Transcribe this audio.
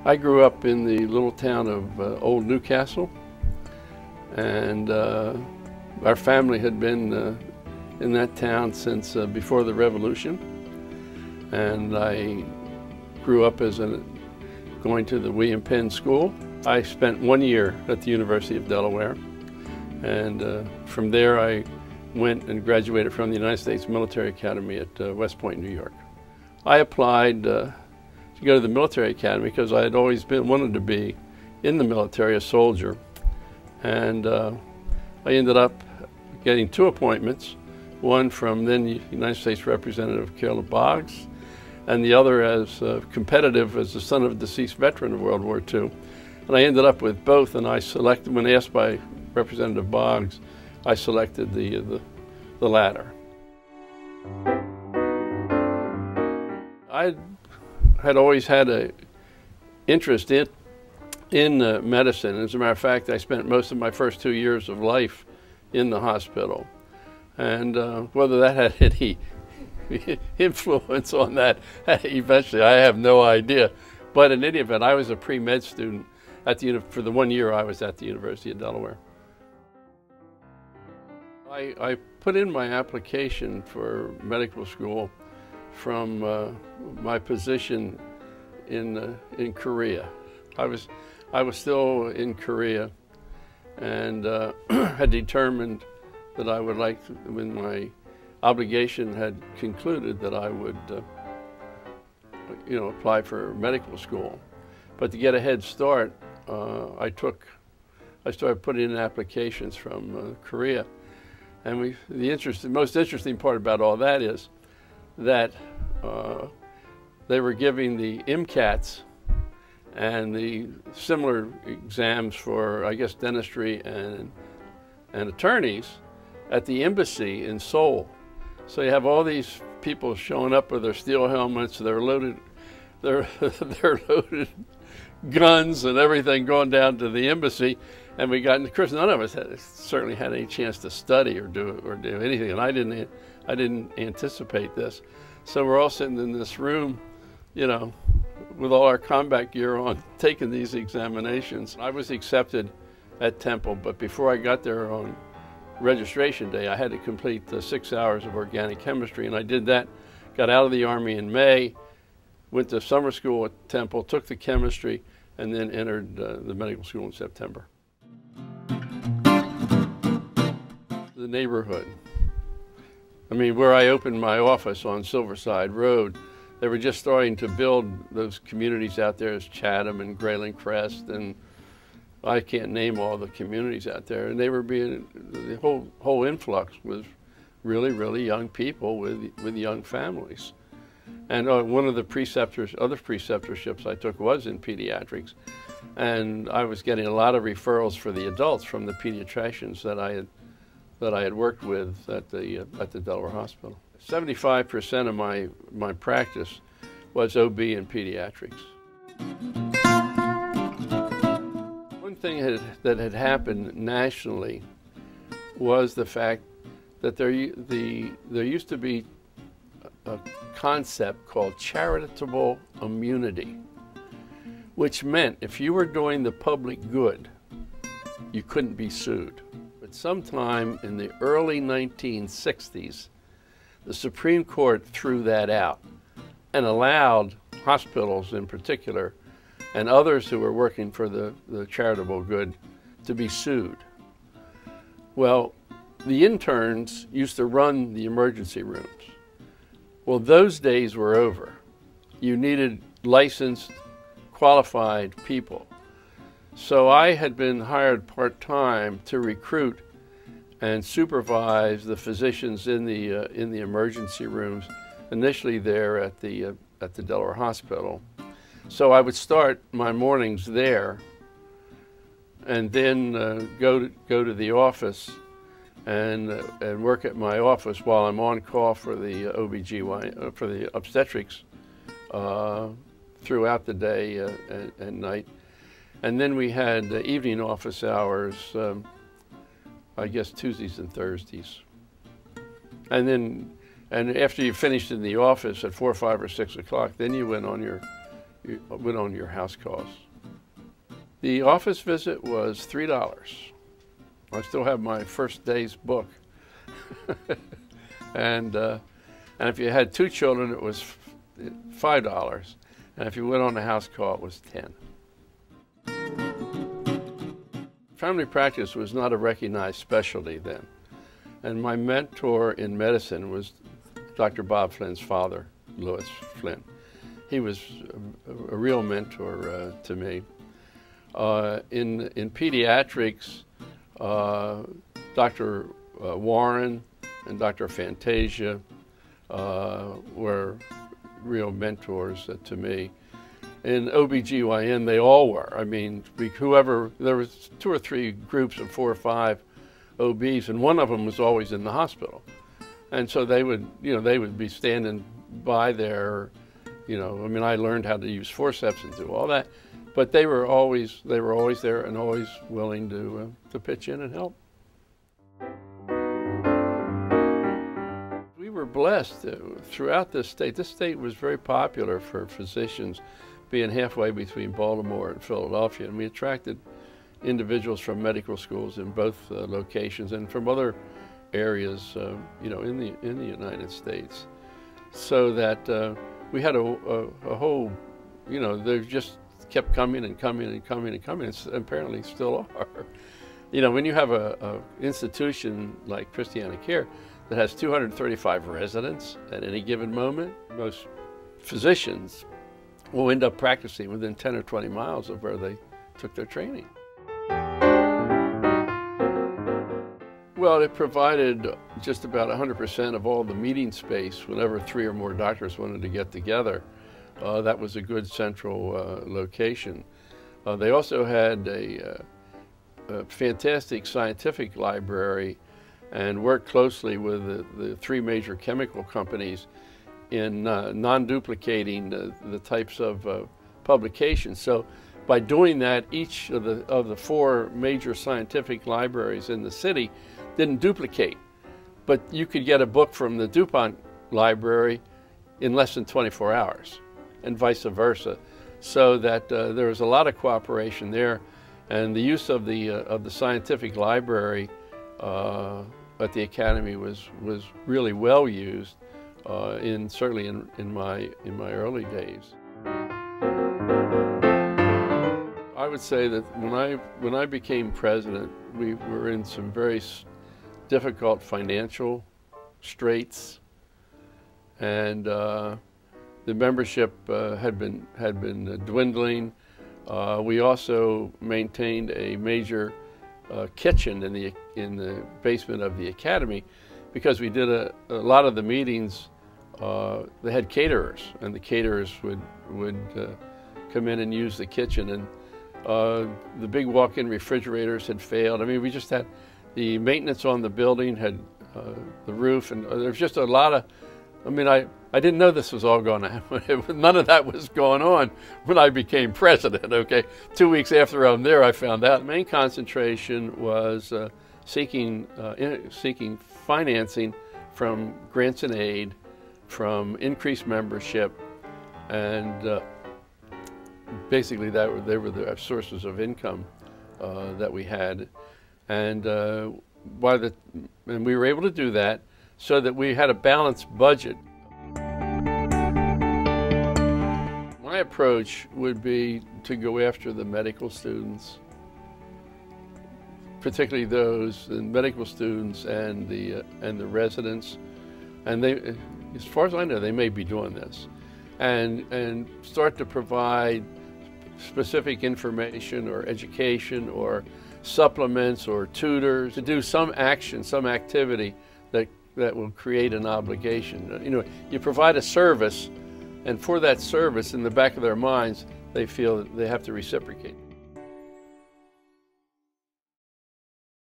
I grew up in the little town of Old Newcastle, and our family had been in that town since before the Revolution. And I grew up as going to the William Penn School. I spent 1 year at the University of Delaware, and from there I went and graduated from the United States Military Academy at West Point, New York. I applied to go to the military academy because I had always wanted to be in the military, a soldier. And I ended up getting 2 appointments, one from then United States Representative Caleb Boggs, and the other as competitive as the son of a deceased veteran of World War II. And I ended up with both, and I selected, when asked by Representative Boggs, I selected the latter. I had always had an interest in medicine. As a matter of fact, I spent most of my first 2 years of life in the hospital. And whether that had any influence on that eventually, I have no idea. But in any event, I was a pre-med student for the 1 year I was at the University of Delaware. I put in my application for medical school from my position in Korea. I was still in Korea, and had determined that I would like, when my obligation had concluded, that I would apply for medical school. But to get a head start, I started putting in applications from Korea. And the most interesting part about all that is that they were giving the MCATs and the similar exams for, I guess, dentistry and attorneys at the embassy in Seoul. So you have all these people showing up with their steel helmets, their loaded guns and everything, going down to the embassy. And we got, of course, none of us certainly had any chance to study or do anything, and I didn't anticipate this. So we're all sitting in this room, with all our combat gear on, taking these examinations. I was accepted at Temple, but before I got there on registration day, I had to complete 6 hours of organic chemistry, and I did that. Got out of the Army in May, went to summer school at Temple, took the chemistry, and then entered the medical school in September. The neighborhood. I mean, where I opened my office on Silverside Road, they were just starting to build those communities out there as Chatham and Grayling Crest, and I can't name all the communities out there. And they were the whole influx was really, really young people with young families. And one of the other preceptorships I took was in pediatrics. And I was getting a lot of referrals for the adults from the pediatricians that I had worked with at the Delaware Hospital. 75% of my practice was OB and pediatrics. One thing that had happened nationally was the fact that there used to be a concept called charitable immunity, which meant if you were doing the public good, you couldn't be sued. But sometime in the early 1960s, the Supreme Court threw that out and allowed hospitals in particular, and others who were working for the charitable good, to be sued. Well, the interns used to run the emergency rooms. Well, those days were over. You needed licensed, qualified people. So I had been hired part-time to recruit and supervise the physicians in the emergency rooms, initially there at the Delaware Hospital. So I would start my mornings there, and then go to the office and work at my office while I'm on call for the OBGYN, for the obstetrics throughout the day and night. And then we had evening office hours, I guess Tuesdays and Thursdays. And after you finished in the office at 4, 5, or 6 o'clock, then you went on your your house costs. The office visit was $3. I still have my first day's book. And if you had 2 children, it was $5. And if you went on a house call, it was $10. Family practice was not a recognized specialty then. And my mentor in medicine was Dr. Bob Flynn's father, Louis Flynn. He was a real mentor to me. In pediatrics, Dr. Warren and Dr. Fantasia were real mentors to me. In OBGYN, they all were. I mean, there was 2 or 3 groups of 4 or 5 OBs, and one of them was always in the hospital. And so they would be standing by there, I mean, I learned how to use forceps and do all that, but they were always there and always willing to pitch in and help. We were blessed throughout this state. This state was very popular for physicians, being halfway between Baltimore and Philadelphia, and we attracted individuals from medical schools in both locations and from other areas, in the United States, so that we had a whole, they just kept coming and coming and coming and coming, and apparently still are. When you have a institution like Christiana Care that has 235 residents at any given moment, most physicians will end up practicing within 10 or 20 miles of where they took their training. Well, it provided just about 100% of all the meeting space whenever 3 or more doctors wanted to get together. That was a good central location. They also had a fantastic scientific library and worked closely with the 3 major chemical companies in non-duplicating the types of publications. So by doing that, each of the 4 major scientific libraries in the city didn't duplicate, but you could get a book from the DuPont library in less than 24 hours, and vice versa. So that there was a lot of cooperation there, and the use of the scientific library at the Academy was really well used, certainly in my early days. I would say that when I became president, we were in some very difficult financial straits, and the membership had been dwindling. We also maintained a major kitchen in the basement of the Academy, because we did a lot of the meetings. They had caterers, and the caterers would come in and use the kitchen, and the big walk-in refrigerators had failed. I mean, we just had the maintenance on the building, had the roof, and there was just a lot of, I mean, I didn't know this was all going to happen. None of that was going on when I became president, okay? 2 weeks after I'm there, I found out. The main concentration was seeking financing from grants and aid, from increased membership, and basically they were the sources of income that we had. And we were able to do that so that we had a balanced budget. My approach would be to go after the medical students, particularly those medical students and the residents, and they, as far as I know, they may be doing this, and start to provide specific information or education or supplements or tutors, to do some action, some activity that will create an obligation. You provide a service, and for that service, in the back of their minds, they feel that they have to reciprocate.